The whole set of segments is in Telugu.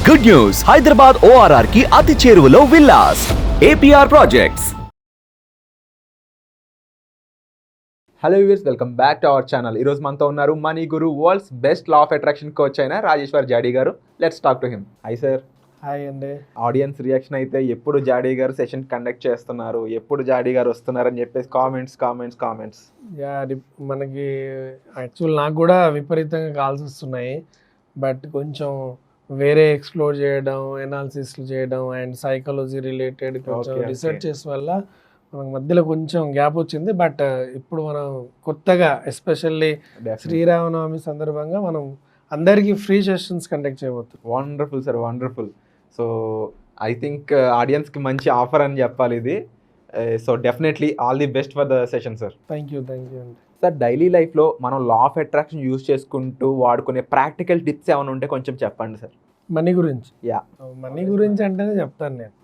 గుడ్ న్యూస్, హైదరాబాద్ ORR కి అతి చేరువలో villas APR projects. Hello viewers, welcome back to our channel. ఈరోజు మనతో ఉన్నారు money Guru, world's best law of attraction coach అయిన రాజేశ్వర్ జాడీ గారు. Let's talk to him. High sir. Hi అండి. ఆడియన్స్ రియాక్షన్ అయితే ఎప్పుడు జాడీ గారు సెషన్ కండక్ట్ చేస్తున్నారు, ఎప్పుడు జాడీ గారు వస్తున్నారు అని చెప్పేసి కామెంట్స్. యా, మనకి యాక్చువల్ నాకు కూడా విపరీతంగా కాల్స్ వస్తున్నాయి. బట్ కొంచెం వేరే ఎక్స్ప్లోర్ చేయడం, ఎనాలిసిస్లు చేయడం అండ్ సైకాలజీ రిలేటెడ్ కొంచెం రీసెర్చెస్ వల్ల మనకు మధ్యలో కొంచెం గ్యాప్ వచ్చింది. బట్ ఇప్పుడు మనం కొత్తగా ఎస్పెషల్లీ శ్రీరామనవమి సందర్భంగా మనం అందరికీ ఫ్రీ సెషన్స్ కండక్ట్ చేయబోతున్నాం. Wonderful sir, wonderful. So I think ఆడియన్స్కి మంచి ఆఫర్ అని చెప్పాలి ఇది. So definitely all the best for the session sir. Thank you అండి. సార్, డైలీ లైఫ్లో మనం లా ఆఫ్ అట్రాక్షన్ యూజ్ చేసుకుంటూ వాడుకునే ప్రాక్టికల్ టిప్స్ ఏమైనా ఉంటే కొంచెం చెప్పండి సార్. మనీ గురించి? మనీ గురించి అంటేనే చెప్తాను నేను.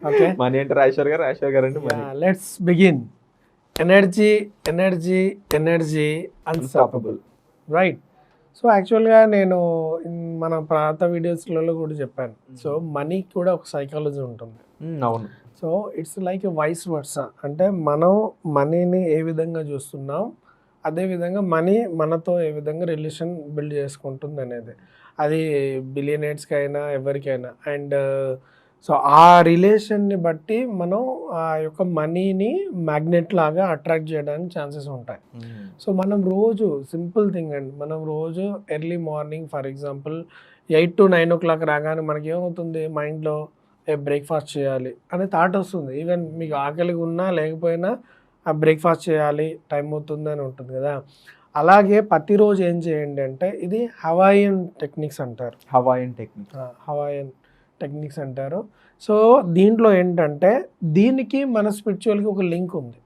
ఓకే, మనీ అంటే రాజేశ్వర్ గారు అంటే let's begin. Energy unstoppable, right? So యాక్చువల్గా నేను మన పాత వీడియోస్లలో కూడా చెప్పాను. సో మనీకి కూడా ఒక సైకాలజీ ఉంటుంది. అవును. So it's like a vice versa. అంటే మనం మనీని ఏ విధంగా చూస్తున్నాం, అదేవిధంగా మనీ మనతో ఏ విధంగా రిలేషన్ బిల్డ్ చేసుకుంటుంది అనేది, అది బిలియనర్స్కి అయినా ఎవరికైనా. అండ్ సో ఆ రిలేషన్ని బట్టి మనం ఆ యొక్క మనీని మ్యాగ్నెట్ లాగా అట్రాక్ట్ చేయడానికి ఛాన్సెస్ ఉంటాయి. సో మనం రోజు సింపుల్ థింగ్ అండి, మనం రోజు early morning for example 8 to 9 o'clock రాగానే మనకి ఏమవుతుంది, మైండ్లో బ్రేక్ఫాస్ట్ చేయాలి అనే థాట్ వస్తుంది. ఈవెన్ మీకు ఆకలిగా ఉన్నా లేకపోయినా ఆ బ్రేక్ఫాస్ట్ చేయాలి, టైం అవుతుంది అని ఉంటుంది కదా. అలాగే ప్రతిరోజు ఏం చేయండి అంటే, ఇది హవాయియన్ టెక్నిక్స్ అంటారు. హవాయియన్ టెక్నిక్స్ అంటారు. సో దీంట్లో ఏంటంటే, దీనికి మన స్పిరిచువల్కి ఒక లింక్ ఉంది.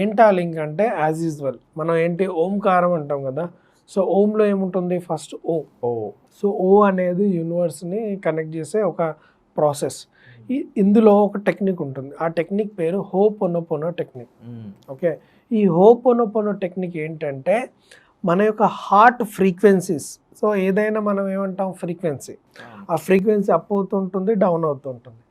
ఏంటి ఆ లింక్ అంటే, యాజ్ యూజువల్ మనం ఏంటి ఓంకారం అంటాం కదా. సో ఓంలో ఏముంటుంది, ఫస్ట్ ఓ. సో ఓ అనేది యూనివర్స్ని కనెక్ట్ చేసే ఒక ప్రాసెస్. ఇందులో ఒక టెక్నిక్ ఉంటుంది. ఆ టెక్నిక్ పేరు హోపోనోపోనో టెక్నిక్. ఓకే, ఈ హోపోనోపోనో టెక్నిక్ ఏంటంటే, మన యొక్క హార్ట్ ఫ్రీక్వెన్సీస్. సో ఏదైనా మనం ఏమంటాం, ఫ్రీక్వెన్సీ. ఆ ఫ్రీక్వెన్సీ అప్ అవుతుంటుంది, డౌన్ అవుతుంటుంది.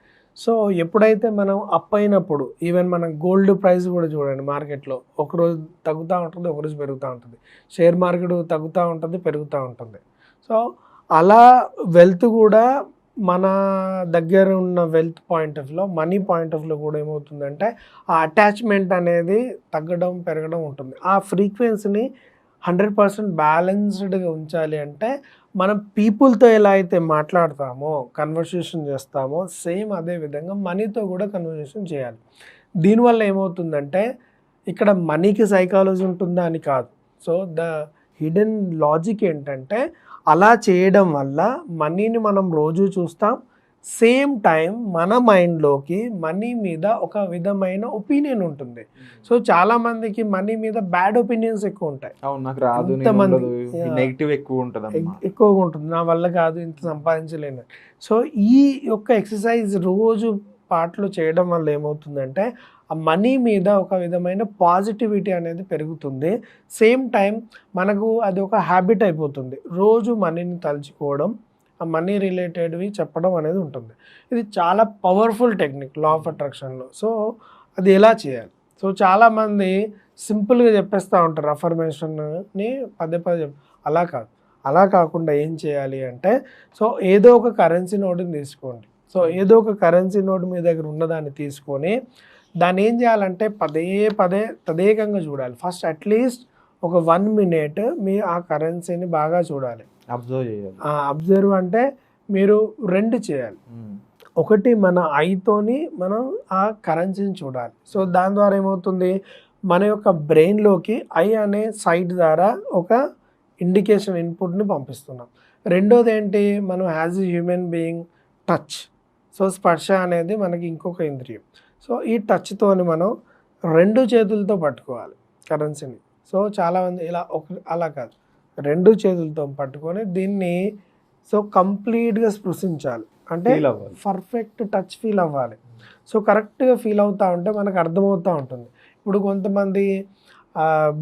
సో ఎప్పుడైతే మనం అప్ అయినప్పుడు, ఈవెన్ మనం గోల్డ్ ప్రైస్ కూడా చూడండి, మార్కెట్లో ఒకరోజు తగ్గుతూ ఉంటుంది, ఒకరోజు పెరుగుతూ ఉంటుంది. షేర్ మార్కెట్ తగ్గుతూ ఉంటుంది, పెరుగుతూ ఉంటుంది. సో అలా వెల్త్ కూడా మన దగ్గర ఉన్న వెల్త్ పాయింట్ ఆఫ్ వ్యూలో, మనీ పాయింట్ ఆఫ్ వ్యూలో కూడా ఏమవుతుందంటే, ఆ అటాచ్మెంట్ అనేది తగ్గడం పెరగడం ఉంటుంది. ఆ ఫ్రీక్వెన్సీని 100% బ్యాలెన్స్డ్గా ఉంచాలి అంటే, మనం పీపుల్తో ఎలా అయితే మాట్లాడతామో, కన్వర్సేషన్ చేస్తామో, సేమ్ అదే విధంగా మనీతో కూడా కన్వర్సేషన్ చేయాలి. దీనివల్ల ఏమవుతుందంటే, ఇక్కడ మనీకి సైకాలజీ ఉంటుందా అని కాదు. సో ద హిడెన్ లాజిక్ ఏంటంటే, అలా చేయడం వల్ల మనీని మనం రోజు చూస్తాం, సేమ్ టైం మన మైండ్లోకి మనీ మీద ఒక విధమైన ఒపీనియన్ ఉంటుంది. సో చాలా మందికి మనీ మీద బ్యాడ్ ఒపీనియన్స్ ఎక్కువ ఉంటాయి. ఎక్కువగా ఉంటుంది, నా వల్ల కాదు, ఇంత సంపాదించలేను. సో ఈ యొక్క ఎక్సర్సైజ్ రోజు పాటలు చేయడం వల్ల ఏమవుతుందంటే, ఆ మనీ మీద ఒక విధమైన పాజిటివిటీ అనేది పెరుగుతుంది. సేమ్ టైం మనకు అది ఒక హ్యాబిట్ అయిపోతుంది. రోజు మనీని తలుచుకోవడం, ఆ మనీ రిలేటెడ్వి చెప్పడం అనేది ఉంటుంది. ఇది చాలా పవర్ఫుల్ టెక్నిక్ లా ఆఫ్ అట్రాక్షన్లో. సో అది ఎలా చేయాలి? సో చాలామంది సింపుల్గా చెప్పేస్తూ ఉంటారు అఫర్మేషన్ని పదే అలా కాకుండా ఏం చేయాలి అంటే, సో ఏదో ఒక కరెన్సీ నోటుని తీసుకోండి. సో ఏదో ఒక కరెన్సీ నోటు మీ దగ్గర ఉన్నదాన్ని తీసుకొని దాన్ని ఏం చేయాలంటే, పదే తదేకంగా చూడాలి. ఫస్ట్ అట్లీస్ట్ ఒక 1 minute మీ ఆ కరెన్సీని బాగా చూడాలి, అబ్జర్వ్ అంటే మీరు 2 చేయాలి. ఒకటి మన ఐతోని మనం ఆ కరెన్సీని చూడాలి. సో దాని ద్వారా ఏమవుతుంది, మన యొక్క బ్రెయిన్లోకి ఐ అనే సైట్ ద్వారా ఒక ఇండికేషన్ ఇన్పుట్ని పంపిస్తున్నాం. రెండోది ఏంటి, మనం as a human being touch. So స్పర్శ అనేది మనకి ఇంకొక ఇంద్రియం. సో ఈ టచ్తోని మనం 2 చేతులతో పట్టుకోవాలి కరెన్సీని. సో చాలామంది అలా కాదు, 2 చేతులతో పట్టుకొని దీన్ని సో కంప్లీట్గా స్పృశించాలి. అంటే పర్ఫెక్ట్ టచ్ ఫీల్ అవ్వాలి. సో కరెక్ట్గా ఫీల్ అవుతూ ఉంటే మనకు అర్థమవుతూ ఉంటుంది. ఇప్పుడు కొంతమంది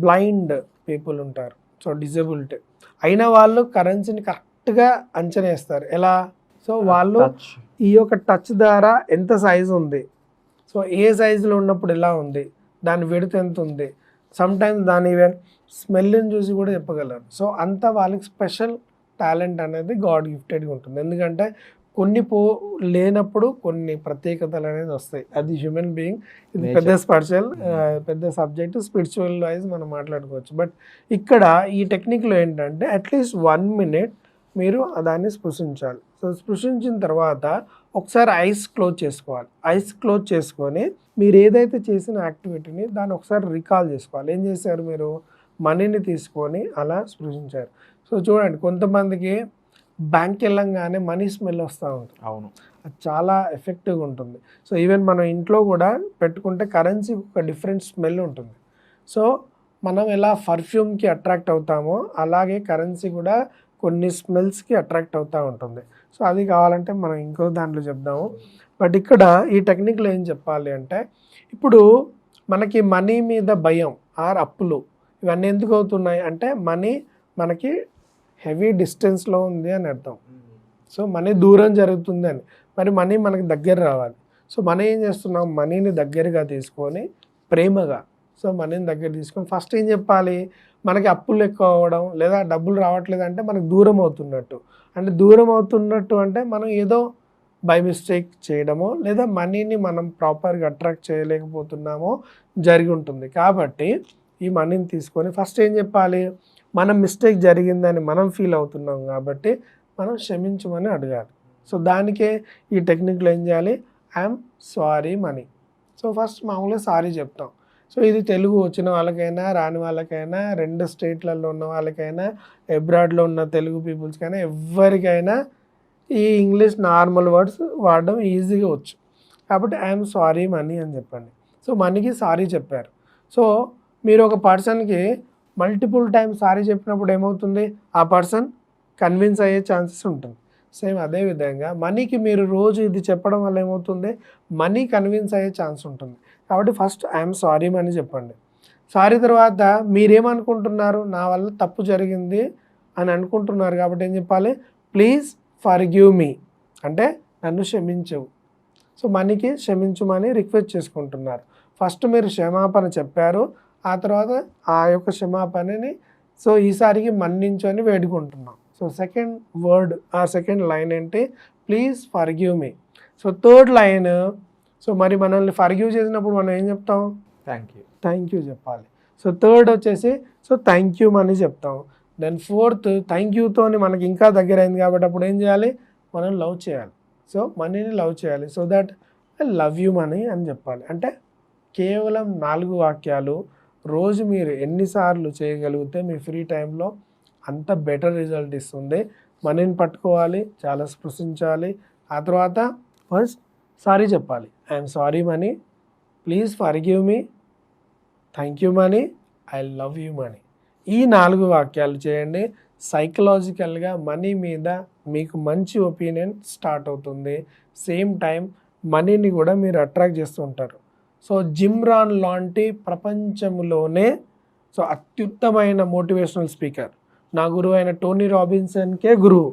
బ్లైండ్ పీపుల్ ఉంటారు, సో డిజేబిలిటీ అయిన వాళ్ళు కరెన్సీని కరెక్ట్గా అంచనా వేస్తారు. ఎలా? సో వాళ్ళు ఈ యొక్క టచ్ ద్వారా ఎంత సైజు ఉంది, సో ఏ సైజులో ఉన్నప్పుడు ఎలా ఉంది, దాని విడత ఎంత ఉంది, సమ్ టైమ్స్ దాని ఈవెన్ స్మెల్ని చూసి కూడా చెప్పగలరు. సో అంతా వాళ్ళకి స్పెషల్ టాలెంట్ అనేది గాడ్ గిఫ్టెడ్గా ఉంటుంది. ఎందుకంటే కొన్ని లేనప్పుడు కొన్ని ప్రత్యేకతలు అనేది వస్తాయి. అది హ్యూమన్ బీయింగ్, ఇది పెద్ద స్పెషల్ పెద్ద సబ్జెక్ట్, స్పిరిచువల్ వైజ్ మనం మాట్లాడుకోవచ్చు. బట్ ఇక్కడ ఈ టెక్నిక్లో ఏంటంటే అట్లీస్ట్ 1 minute మీరు దాన్ని స్పృశించాలి. సో స్పృశించిన తర్వాత ఒకసారి ఐస్ క్లోజ్ చేసుకోవాలి. ఐస్ క్లోజ్ చేసుకొని మీరు ఏదైతే చేసిన యాక్టివిటీని దాన్ని ఒకసారి రికాల్ చేసుకోవాలి. ఏం చేశారు మీరు, మనీని తీసుకొని అలా స్పృశించారు. సో చూడండి, కొంతమందికి బ్యాంక్ వెళ్ళంగానే మనీ స్మెల్ వస్తూ ఉంటుంది. అవును, అది చాలా ఎఫెక్టివ్గా ఉంటుంది. సో ఈవెన్ మనం ఇంట్లో కూడా పెట్టుకుంటే కరెన్సీ ఒక డిఫరెంట్ స్మెల్ ఉంటుంది. సో మనం ఎలా పర్ఫ్యూమ్కి అట్రాక్ట్ అవుతామో అలాగే కరెన్సీ కూడా కొన్ని స్మెల్స్కి అట్రాక్ట్ అవుతూ ఉంటుంది. సో అది కావాలంటే మనం ఇంకో దాంట్లో చెప్దాము. బట్ ఇక్కడ ఈ టెక్నిక్లో ఏం చెప్పాలి అంటే, ఇప్పుడు మనకి మనీ మీద భయం ఆర్ అప్పులు ఇవన్నీ ఎందుకు అవుతున్నాయి అంటే, మనీ మనకి హెవీ డిస్టెన్స్లో ఉంది అని అర్థం. సో మనీ దూరం జరుగుతుంది అని. మరి మనీ మనకి దగ్గర రావాలి. సో మనం ఏం చేస్తున్నాం, మనీని దగ్గరగా తీసుకొని ప్రేమగా, సో మనీని దగ్గర తీసుకొని ఫస్ట్ ఏం చెప్పాలి, మనకి అప్పులు ఎక్కువ అవ్వడం లేదా డబ్బులు రావట్లేదు అంటే మనకు దూరం అవుతున్నట్టు. అంటే దూరం అవుతున్నట్టు అంటే మనం ఏదో బై మిస్టేక్ చేయడమో లేదా మనీని మనం ప్రాపర్గా అట్రాక్ట్ చేయలేకపోతున్నామో జరిగి ఉంటుంది. కాబట్టి ఈ మనీని తీసుకొని ఫస్ట్ ఏం చెప్పాలి, మనం మిస్టేక్ జరిగిందని మనం ఫీల్ అవుతున్నాం కాబట్టి మనం క్షమించమని అడగాలి. సో దానికే ఈ టెక్నిక్లో ఏం చేయాలి, I'm sorry money. So first మామూలుగా సారీ చెప్తాం. సో ఇది తెలుగు వచ్చిన వాళ్ళకైనా రాని వాళ్ళకైనా, 2 స్టేట్లలో ఉన్న వాళ్ళకైనా, అబ్రాడ్లో ఉన్న తెలుగు పీపుల్స్కైనా, ఎవరికైనా ఈ ఇంగ్లీష్ నార్మల్ వర్డ్స్ వాడడం ఈజీగా వచ్చు. కాబట్టి ఐఎమ్ సారీ మనీ అని చెప్పండి. సో మనీకి సారీ చెప్పారు. సో మీరు ఒక పర్సన్కి మల్టిపుల్ టైమ్స్ సారీ చెప్పినప్పుడు ఏమవుతుంది, ఆ పర్సన్ కన్విన్స్ అయ్యే ఛాన్సెస్ ఉంటుంది. సేమ్ అదేవిధంగా మనీకి మీరు రోజు ఇది చెప్పడం వల్ల ఏమవుతుంది, మనీ కన్విన్స్ అయ్యే ఛాన్స్ ఉంటుంది. కాబట్టి ఫస్ట్ ఐఎమ్ సారీ మనీ చెప్పండి. సారీ తర్వాత మీరేమనుకుంటున్నారు, నా వల్ల తప్పు జరిగింది అని అనుకుంటున్నారు కాబట్టి ఏం చెప్పాలి, ప్లీజ్ ఫర్గివ్ మీ అంటే నన్ను క్షమించవు. సో మనీకి క్షమించమని రిక్వెస్ట్ చేసుకుంటున్నారు. ఫస్ట్ మీరు క్షమాపణ చెప్పారు, ఆ తర్వాత ఆ యొక్క క్షమాపణని సో ఈసారికి మన్నించు అని వేడుకుంటున్నాం. సో సెకండ్ వర్డ్ ఆ సెకండ్ లైన్ ఏంటి, please forgive me. So third line, so మరి మనల్ని ఫర్గివ్ చేసినప్పుడు మనం ఏం చెప్తాం, థ్యాంక్ యూ చెప్పాలి. సో థర్డ్ వచ్చేసి సో థ్యాంక్ యూ అని చెప్తాం. దెన్ ఫోర్త్ థ్యాంక్ యూతోని మనకి ఇంకా దగ్గర అయింది కాబట్టి అప్పుడు ఏం చేయాలి, మనం లవ్ చేయాలి. సో మనీని లవ్ చేయాలి. So that I love you money అని చెప్పాలి. అంటే కేవలం 4 వాక్యాలు రోజు మీరు ఎన్నిసార్లు చేయగలిగితే మీ ఫ్రీ టైంలో అంత బెటర్ రిజల్ట్ ఇస్తుంది. మనీని పట్టుకోవాలి, చాలా స్పృశించాలి. ఆ తర్వాత ఫస్ట్ సారీ చెప్పాలి, I'm sorry money, please forgive me, thank you money, I love you money. ఈ 4 వాక్యాలు చేయండి. సైకలాజికల్గా మనీ మీద మీకు మంచి ఒపీనియన్ స్టార్ట్ అవుతుంది. సేమ్ టైం మనీని కూడా మీరు అట్రాక్ట్ చేస్తూ ఉంటారు. సో జిమ్ రాన్ లాంటి ప్రపంచంలోనే సో అత్యుత్తమైన మోటివేషనల్ స్పీకర్ నా గురువు అయిన టోనీ రాబిన్సన్కే గురువు.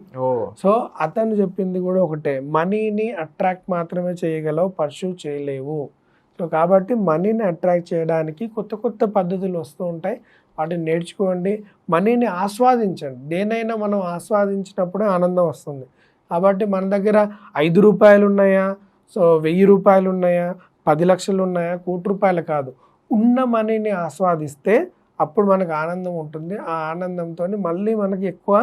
సో అతను చెప్పింది కూడా ఒకటే, మనీని అట్రాక్ట్ మాత్రమే చేయగలవు, పర్సూ చేయలేవు. సో కాబట్టి మనీని అట్రాక్ట్ చేయడానికి కొత్త కొత్త పద్ధతులు వస్తూ ఉంటాయి, వాటిని నేర్చుకోండి. మనీని ఆస్వాదించండి. దేనైనా మనం ఆస్వాదించినప్పుడే ఆనందం వస్తుంది. కాబట్టి మన దగ్గర 5 రూపాయలు ఉన్నాయా, సో 1000 రూపాయలు ఉన్నాయా, 10 లక్షలు ఉన్నాయా, ₹1,00,00,000 కాదు, ఉన్న మనీని ఆస్వాదిస్తే అప్పుడు మనకు ఆనందం ఉంటుంది. ఆ ఆనందంతో మళ్ళీ మనకి ఎక్కువ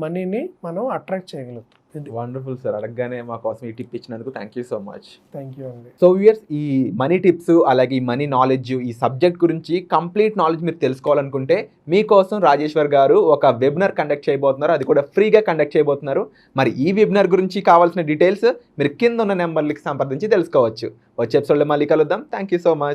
మనీని మనం అట్రాక్ట్ చేయగలుగుతాం. వండర్ఫుల్ సార్, అడగగానే మా కోసం ఈ టిప్ ఇచ్చినందుకు thank you so much. Thank you అండి. సో వ్యూయర్స్, ఈ మనీ టిప్స్ అలాగే ఈ మనీ నాలెడ్జ్, ఈ సబ్జెక్ట్ గురించి కంప్లీట్ నాలెడ్జ్ మీరు తెలుసుకోవాలనుకుంటే మీకోసం రాజేశ్వర్ గారు ఒక వెబినార్ కండక్ట్ చేయబోతున్నారు. అది కూడా ఫ్రీగా కండక్ట్ చేయబోతున్నారు. మరి ఈ వెబినార్ గురించి కావాల్సిన డీటెయిల్స్ మీరు కింద ఉన్న నెంబర్లకి సంప్రదించి తెలుసుకోవచ్చు. వచ్చే ఎపిసోడ్లో మళ్ళీ కలుద్దాం. Thank you so much.